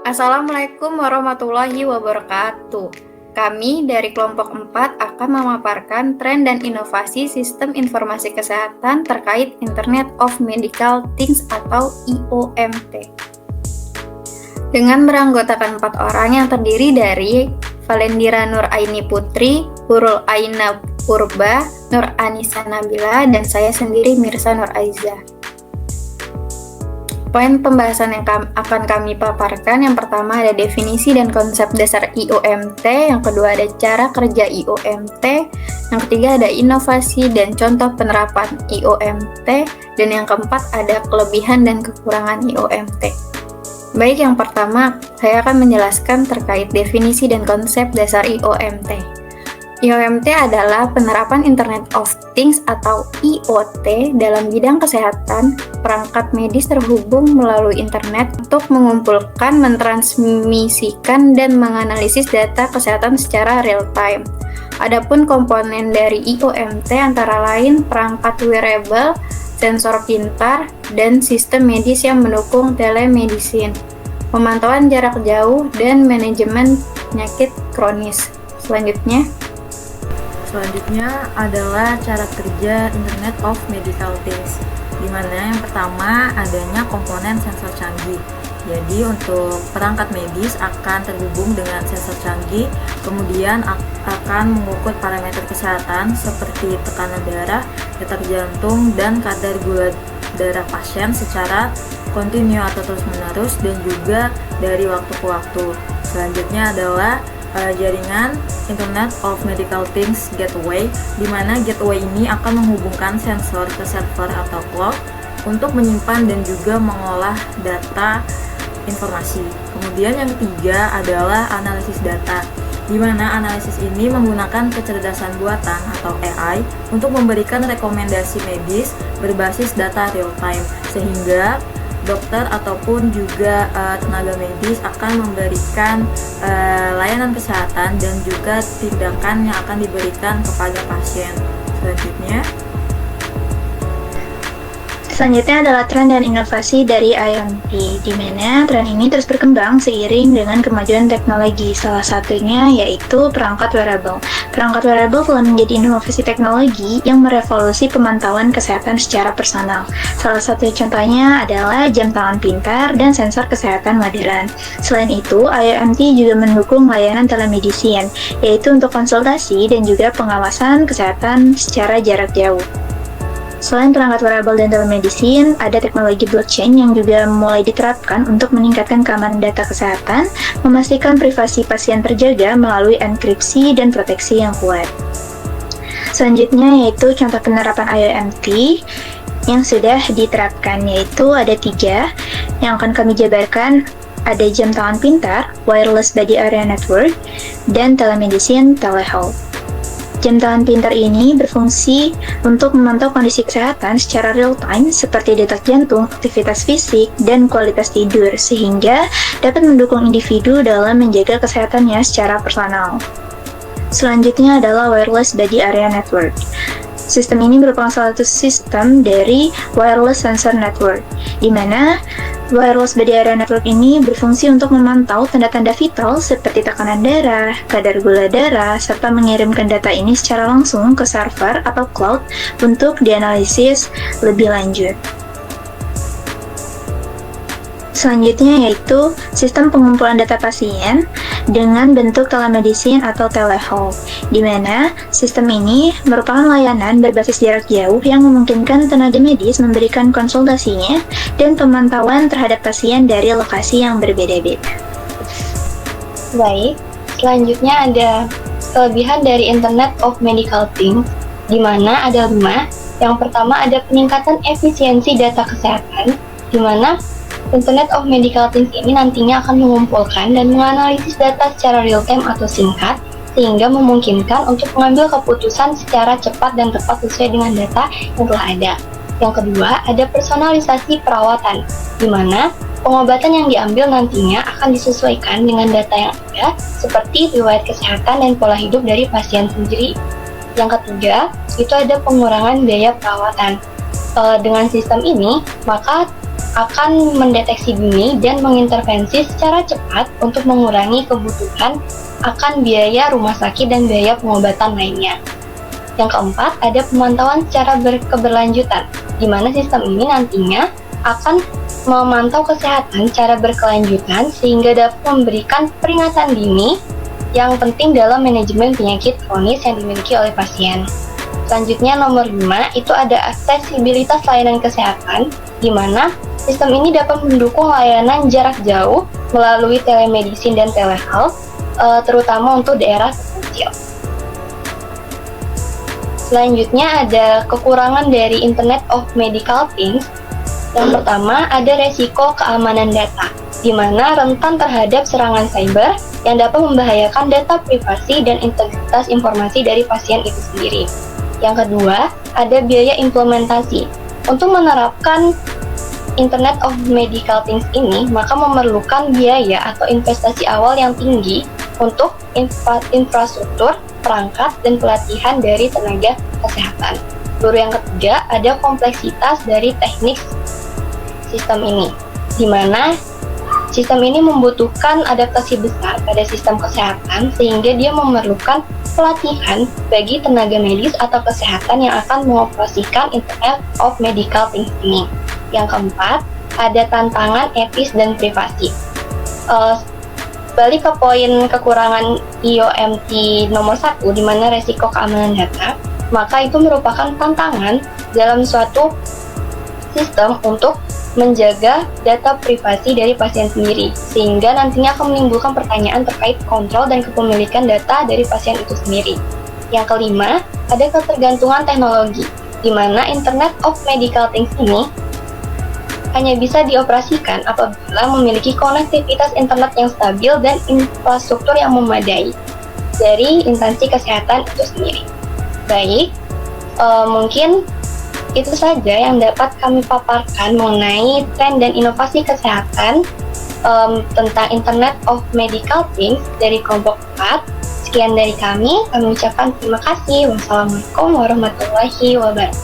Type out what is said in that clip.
Assalamualaikum warahmatullahi wabarakatuh. Kami dari kelompok 4 akan memaparkan tren dan inovasi sistem informasi kesehatan terkait Internet of Medical Things atau IOMT. Dengan beranggotakan 4 orang yang terdiri dari Valendira Nur Aini Putri, Hurul Aina Purba, Nur Anissa Nabila, dan saya sendiri Mirsa Nur Aiza. Poin pembahasan yang akan kami paparkan, yang pertama ada definisi dan konsep dasar IOMT, yang kedua ada cara kerja IOMT, yang ketiga ada inovasi dan contoh penerapan IOMT, dan yang keempat ada kelebihan dan kekurangan IOMT. Baik, yang pertama saya akan menjelaskan terkait definisi dan konsep dasar IOMT. IOMT adalah penerapan Internet of Things atau IoT dalam bidang kesehatan. Perangkat medis terhubung melalui internet untuk mengumpulkan, mentransmisikan, dan menganalisis data kesehatan secara real time. Adapun komponen dari IOMT antara lain perangkat wearable, sensor pintar, dan sistem medis yang mendukung telemedicine, pemantauan jarak jauh, dan manajemen penyakit kronis. Selanjutnya adalah cara kerja Internet of Medical Things, di mana yang pertama adanya komponen sensor canggih. Jadi untuk perangkat medis akan terhubung dengan sensor canggih, kemudian akan mengukur parameter kesehatan seperti tekanan darah, detak jantung, dan kadar gula darah pasien secara kontinu atau terus-menerus dan juga dari waktu ke waktu. Selanjutnya adalah jaringan Internet of Medical Things Gateway, di mana gateway ini akan menghubungkan sensor ke server atau cloud untuk menyimpan dan juga mengolah data informasi. Kemudian yang ketiga adalah analisis data, di mana analisis ini menggunakan kecerdasan buatan atau AI untuk memberikan rekomendasi medis berbasis data real time, sehingga dokter ataupun juga tenaga medis akan memberikan layanan kesehatan dan juga tindakan yang akan diberikan kepada pasien. Selanjutnya adalah tren dan inovasi dari IoT, di mana tren ini terus berkembang seiring dengan kemajuan teknologi. Salah satunya yaitu perangkat wearable. Perangkat wearable telah menjadi inovasi teknologi yang merevolusi pemantauan kesehatan secara personal. Salah satu contohnya adalah jam tangan pintar dan sensor kesehatan modern. Selain itu, IoT juga mendukung layanan telemedicine, yaitu untuk konsultasi dan juga pengawasan kesehatan secara jarak jauh. Selain perangkat wearable dan telemedicine, ada teknologi blockchain yang juga mulai diterapkan untuk meningkatkan keamanan data kesehatan, memastikan privasi pasien terjaga melalui enkripsi dan proteksi yang kuat. Selanjutnya yaitu contoh penerapan IoMT yang sudah diterapkan, yaitu ada 3 yang akan kami jabarkan. Ada jam tangan pintar, wireless body area network, dan telemedicine telehealth. Jam tangan pintar ini berfungsi untuk memantau kondisi kesehatan secara real time seperti detak jantung, aktivitas fisik, dan kualitas tidur, sehingga dapat mendukung individu dalam menjaga kesehatannya secara personal. Selanjutnya adalah wireless body area network. Sistem ini merupakan salah satu sistem dari wireless sensor network, di mana wireless body area network ini berfungsi untuk memantau tanda-tanda vital seperti tekanan darah, kadar gula darah, serta mengirimkan data ini secara langsung ke server atau cloud untuk dianalisis lebih lanjut. Selanjutnya yaitu sistem pengumpulan data pasien dengan bentuk telemedicine atau telehealth, di mana sistem ini merupakan layanan berbasis jarak jauh yang memungkinkan tenaga medis memberikan konsultasinya dan pemantauan terhadap pasien dari lokasi yang berbeda-beda. Baik, selanjutnya ada kelebihan dari Internet of Medical Things, di mana ada 5. Yang pertama ada peningkatan efisiensi data kesehatan, di mana Internet of Medical Things ini nantinya akan mengumpulkan dan menganalisis data secara real time atau singkat, sehingga memungkinkan untuk mengambil keputusan secara cepat dan tepat sesuai dengan data yang telah ada. Yang kedua, ada personalisasi perawatan, di mana pengobatan yang diambil nantinya akan disesuaikan dengan data yang ada, seperti riwayat kesehatan dan pola hidup dari pasien sendiri. Yang ketiga, itu ada pengurangan biaya perawatan. Dengan sistem ini, maka akan mendeteksi dini dan mengintervensi secara cepat untuk mengurangi kebutuhan akan biaya rumah sakit dan biaya pengobatan lainnya. Yang keempat, ada pemantauan secara keberlanjutan, di mana sistem ini nantinya akan memantau kesehatan secara berkelanjutan sehingga dapat memberikan peringatan dini yang penting dalam manajemen penyakit kronis yang dimiliki oleh pasien. Selanjutnya nomor 5 itu ada aksesibilitas layanan kesehatan, di mana sistem ini dapat mendukung layanan jarak jauh melalui telemedicine dan telehealth, terutama untuk daerah terpencil. Selanjutnya ada kekurangan dari Internet of Medical Things. Yang pertama ada resiko keamanan data, di mana rentan terhadap serangan cyber yang dapat membahayakan data privasi dan integritas informasi dari pasien itu sendiri. Yang kedua, ada biaya implementasi. Untuk menerapkan Internet of Medical Things ini, maka memerlukan biaya atau investasi awal yang tinggi untuk infrastruktur, perangkat, dan pelatihan dari tenaga kesehatan. Lalu yang ketiga, ada kompleksitas dari teknik sistem ini, di mana sistem ini membutuhkan adaptasi besar pada sistem kesehatan sehingga dia memerlukan pelatihan bagi tenaga medis atau kesehatan yang akan mengoperasikan Internet of Medical Things ini. Yang keempat, ada tantangan etis dan privasi. Balik ke poin kekurangan IOMT nomor 1, di mana resiko keamanan data, maka itu merupakan tantangan dalam suatu sistem untuk menjaga data privasi dari pasien sendiri, sehingga nantinya akan menimbulkan pertanyaan terkait kontrol dan kepemilikan data dari pasien itu sendiri. Yang kelima, ada ketergantungan teknologi, di mana Internet of Medical Things ini hanya bisa dioperasikan apabila memiliki konektivitas internet yang stabil dan infrastruktur yang memadai dari instansi kesehatan itu sendiri. Baik, mungkin itu saja yang dapat kami paparkan mengenai tren dan inovasi kesehatan tentang Internet of Medical Things dari kelompok 4. Sekian dari kami ucapkan terima kasih. Wassalamualaikum warahmatullahi wabarakatuh.